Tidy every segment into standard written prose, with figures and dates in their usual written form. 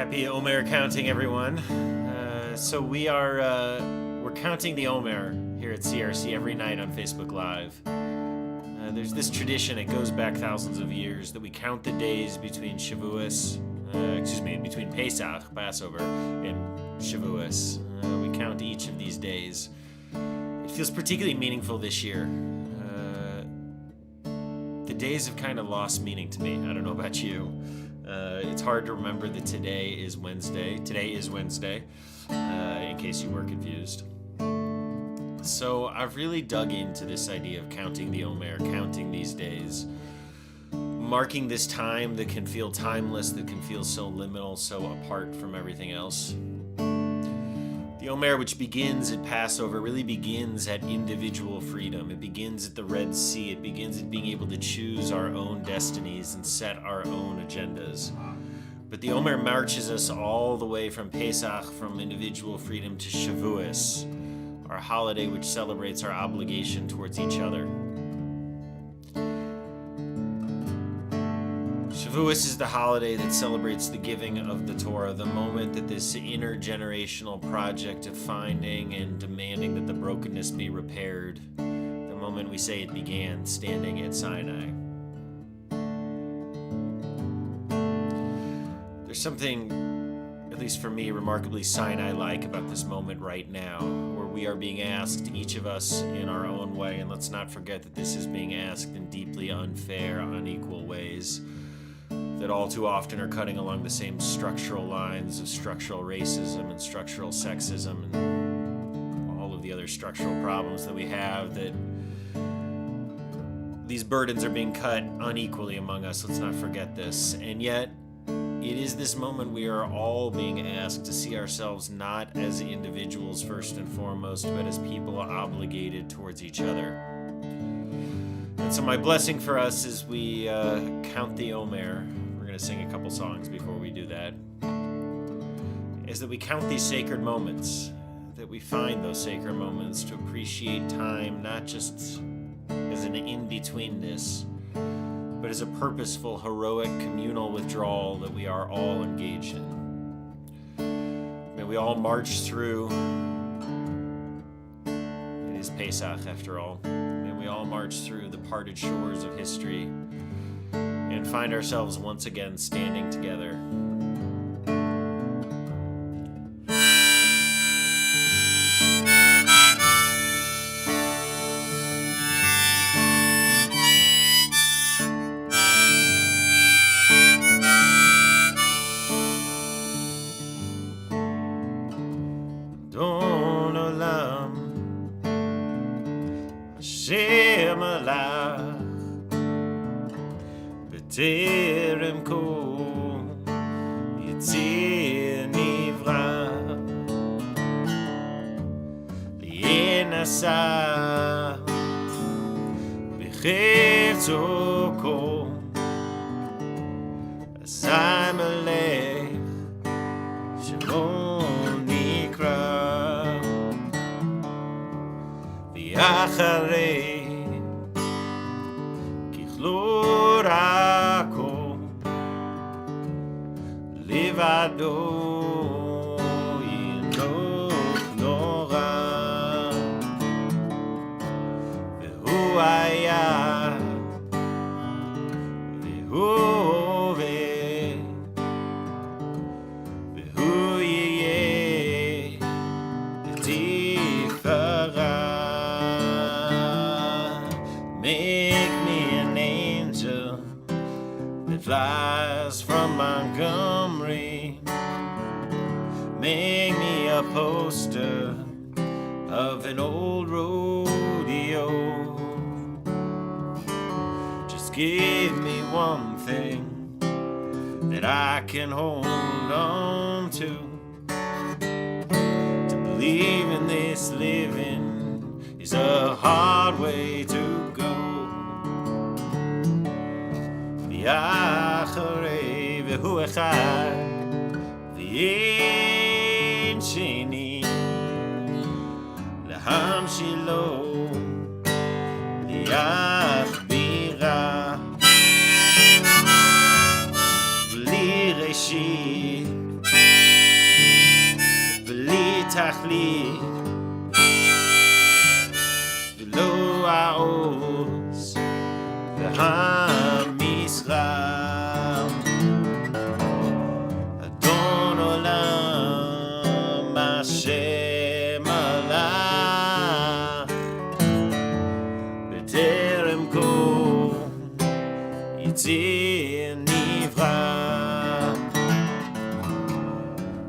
Happy Omer counting, everyone. So we're counting the Omer here at CRC every night on Facebook Live. There's this tradition, it goes back thousands of years, that we count the days between between Pesach, Passover, and Shavuos. We count each of these days. It feels particularly meaningful this year. The days have kind of lost meaning to me. I don't know about you. It's hard to remember that today is Wednesday. In case you were confused. So I've really dug into this idea of counting the Omer, counting these days, marking this time that can feel timeless, that can feel so liminal, so apart from everything else. The Omer, which begins at Passover, really begins at individual freedom. It begins at the Red Sea. It begins at being able to choose our own destinies and set our own agendas. But the Omer marches us all the way from Pesach, from individual freedom, to Shavuos, our holiday which celebrates our obligation towards each other. Shavuos is the holiday that celebrates the giving of the Torah, the moment that this intergenerational project of finding and demanding that the brokenness be repaired, the moment we say it began standing at Sinai. There's something, at least for me, remarkably Sinai-like about this moment right now, where we are being asked, each of us in our own way, and let's not forget that this is being asked in deeply unfair, unequal ways that all too often are cutting along the same structural lines of structural racism and structural sexism and all of the other structural problems that we have, that these burdens are being cut unequally among us. Let's not forget this. And yet, it is this moment we are all being asked to see ourselves not as individuals first and foremost, but as people obligated towards each other. And so my blessing for us as we count the Omer, we're going to sing a couple songs before we do that, is that we count these sacred moments, that we find those sacred moments to appreciate time, not just as an in-betweenness, but as a purposeful, heroic, communal withdrawal that we are all engaged in. May we all march through. It is Pesach, after all. May we all march through the parted shores of history and find ourselves once again standing together. Don Olam Hashem alach B'terem kol Yitzir nivra Li'enasa B'chefzo kol Asai melech Shemo nikra אחרי ככלו רעקו לבדו ינוק נורא והוא היה והוא הווה והוא יהיה לתפארה. Make me an angel that flies from Montgomery. Make me a poster of an old rodeo. Just give me one thing that I can hold on to believe in this living is a hard way to go. V'acharei v'hu echad v'yein sheni להמשילו להחבירה בלי ראשית תכלית ולא העוז והמשרה. אדון עולם השם עלה בטרם כל יציר נברא.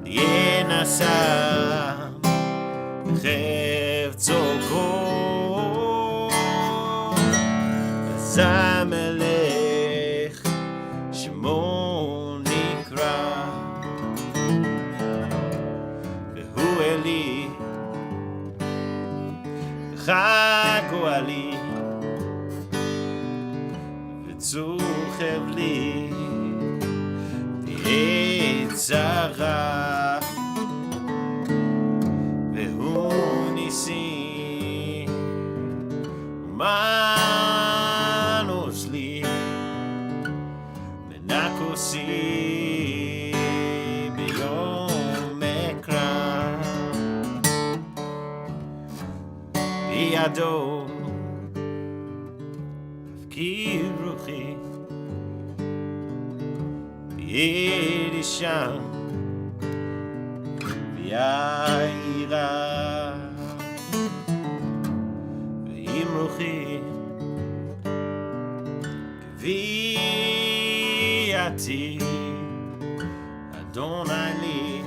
ינסה בחפצו כל אז המלך שמו נקרא. והוא אלי וחגואלי וצוחב לי בעת צרה. והוא ניסי ומנוס לי מנקוסי ביום אקרא. בידו הפקיר רוחי ביד אישה ויעירה. ועם רוחי גוויעתי אדוני לי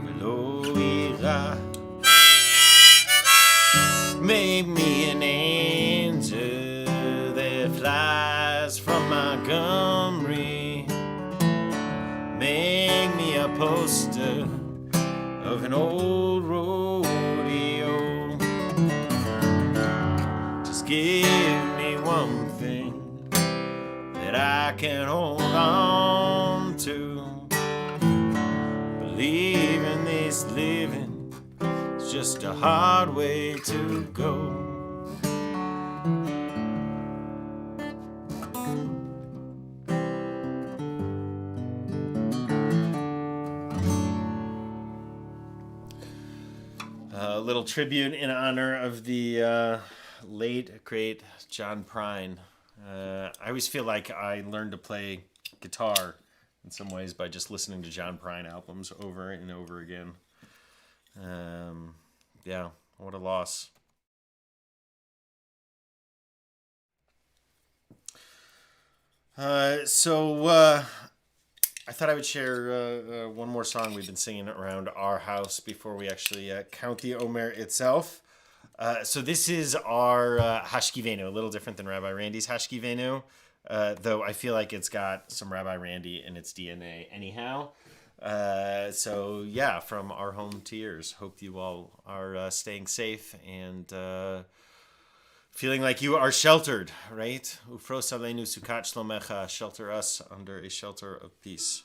ולא יירא. Make me an angel that flies from Montgomery. Make me a poster of an old rodeo. Just give me one thing that I can hold on to. Believe in this living, it's just a hard way to go. A little tribute in honor of the late, great John Prine. I always feel like I learned to play guitar in some ways by just listening to John Prine albums over and over again. Yeah, what a loss. So I thought I would share one more song we've been singing around our house before we actually count the Omer itself. So this is our Hashkivenu, a little different than Rabbi Randy's Hashkivenu, though I feel like it's got some Rabbi Randy in its DNA anyhow. So yeah, from our home to yours. Hope you all are staying safe and feeling like you are sheltered, right? Ufros aleinu sukat shlomecha, shelter us under a shelter of peace.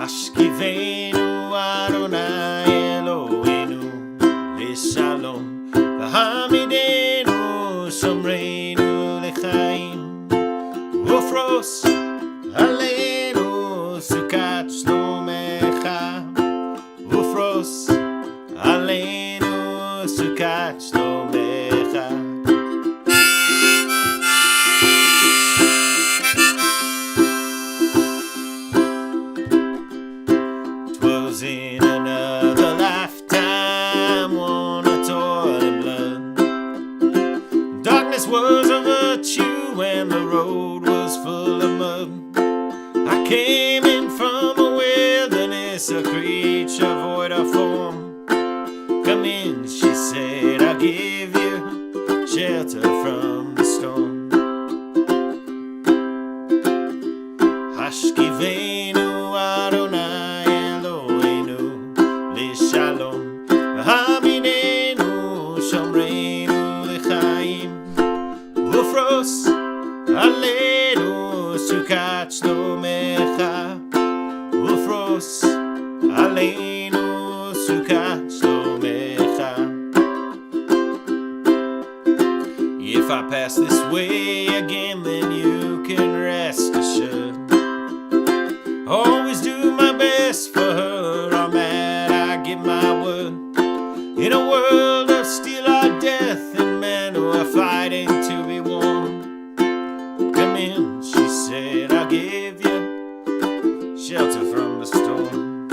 Hashkivenu Adonai Eloheinu L'shalom V'hamidenu Shomreinu L'chaim Ufros Aleinu Sukat Shlomecha Ufros Aleinu Sukat Shlomecha. In another lifetime, won a toil blood. Darkness was a virtue and the road was full of mud. I came in from a wilderness, a creature void of form. Come in, she said, I'll give you shelter from the storm. Hashkivenu Adonai Shalom. Aleinu sukat shlomecha ufros. Aleinu sukat shlomecha. If I pass this way again, then you can rest assured. Always do my best for her. On that I give my word. In a world of steel or death, and men who are fighting to be warm, come in, she said, I'll give you shelter from the storm.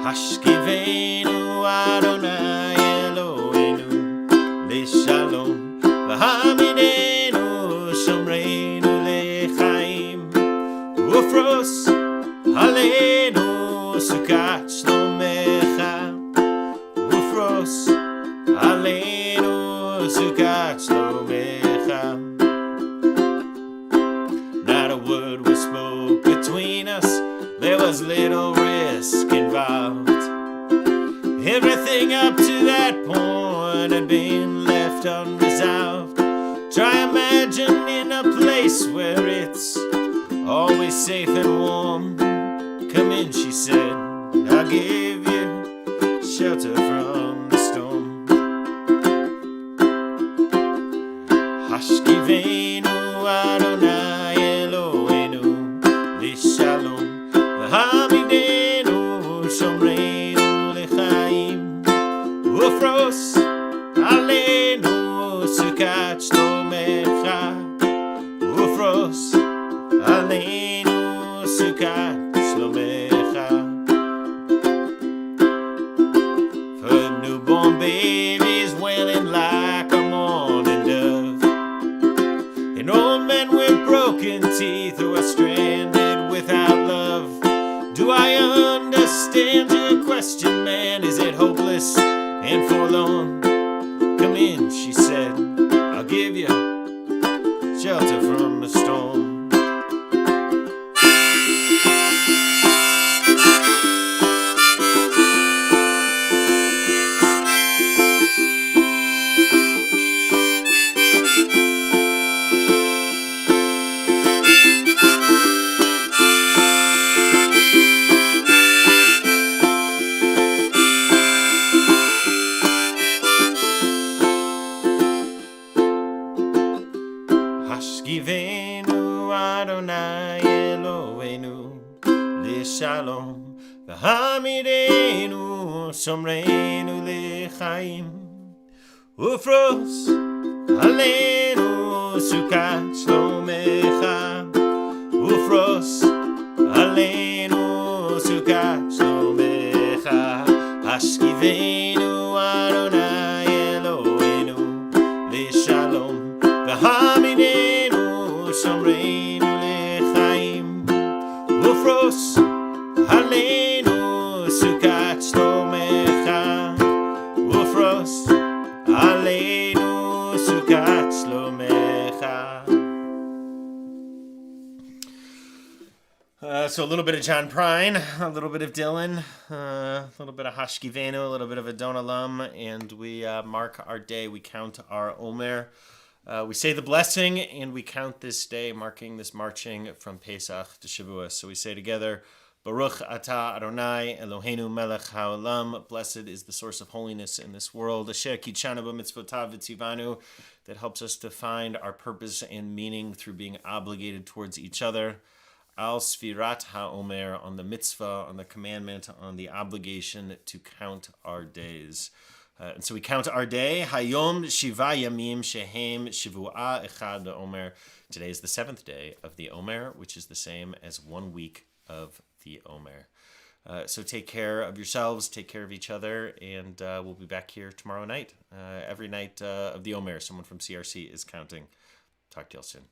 Hashkivenu Adonai Eloheinu Leshalom V'hamidenu Shomreinu Lechaim Ufros Aleinu Sukat Shlomecha Ufros Aleinu Sukat Shlomecha. Not a word was spoke between us. There was little risk involved. Everything up to that point had been left unresolved. Try imagine in a place where it's always safe and warm. Come in, she said, I'll give you shelter from the storm. Hashkivenu Adonai Eloheinu Lishalom V'hamidenu Shomreinu Lechaim Ufros Aleinu Sukat Shlomecha Ufros Aleinu Sukat Shlomecha. For newborn babies wailing like a morning dove, and old men with broken teeth who are stranded without love. Do I understand your question, man? Is it hopeless and forlorn? Come in, she said, I'll give you shelter from the storm. Hashkivenu Adonai Eloheinu Lishalom V'hamidenu Shomreinu Lechaim Ufros Aleinu Sukat Shlomecha Ufros Aleinu Sukat Shlomecha. Hashkivenu Adonai Eloheinu Lishalom V'hamidenu Shomreinu Lechaim Ufros Aleinu Sukat Shlomecha Ufros Aleinu Sukat Shlomecha. So a little bit of John Prine, a little bit of Dylan, a little bit of Hashkivenu, a little bit of Adon Olam, and we mark our day. We count our Omer. We say the blessing, and we count this day, marking this marching from Pesach to Shavuos. So we say together, Baruch Atah Adonai Eloheinu Melech HaOlam. Blessed is the source of holiness in this world. Asher Kitshanu b'mitzvotav v'tzivanu, that helps us to find our purpose and meaning through being obligated towards each other. Al Sfirat HaOmer, on the mitzvah, on the commandment, on the obligation to count our days. And so we count our day. Hayom Shiva Yamim Shehem Shivua Echad Omer. Today is the 7th day of the Omer, which is the same as 1 week of the Omer. So take care of yourselves, take care of each other, and we'll be back here tomorrow night. Every night of the Omer, someone from CRC is counting. Talk to y'all soon.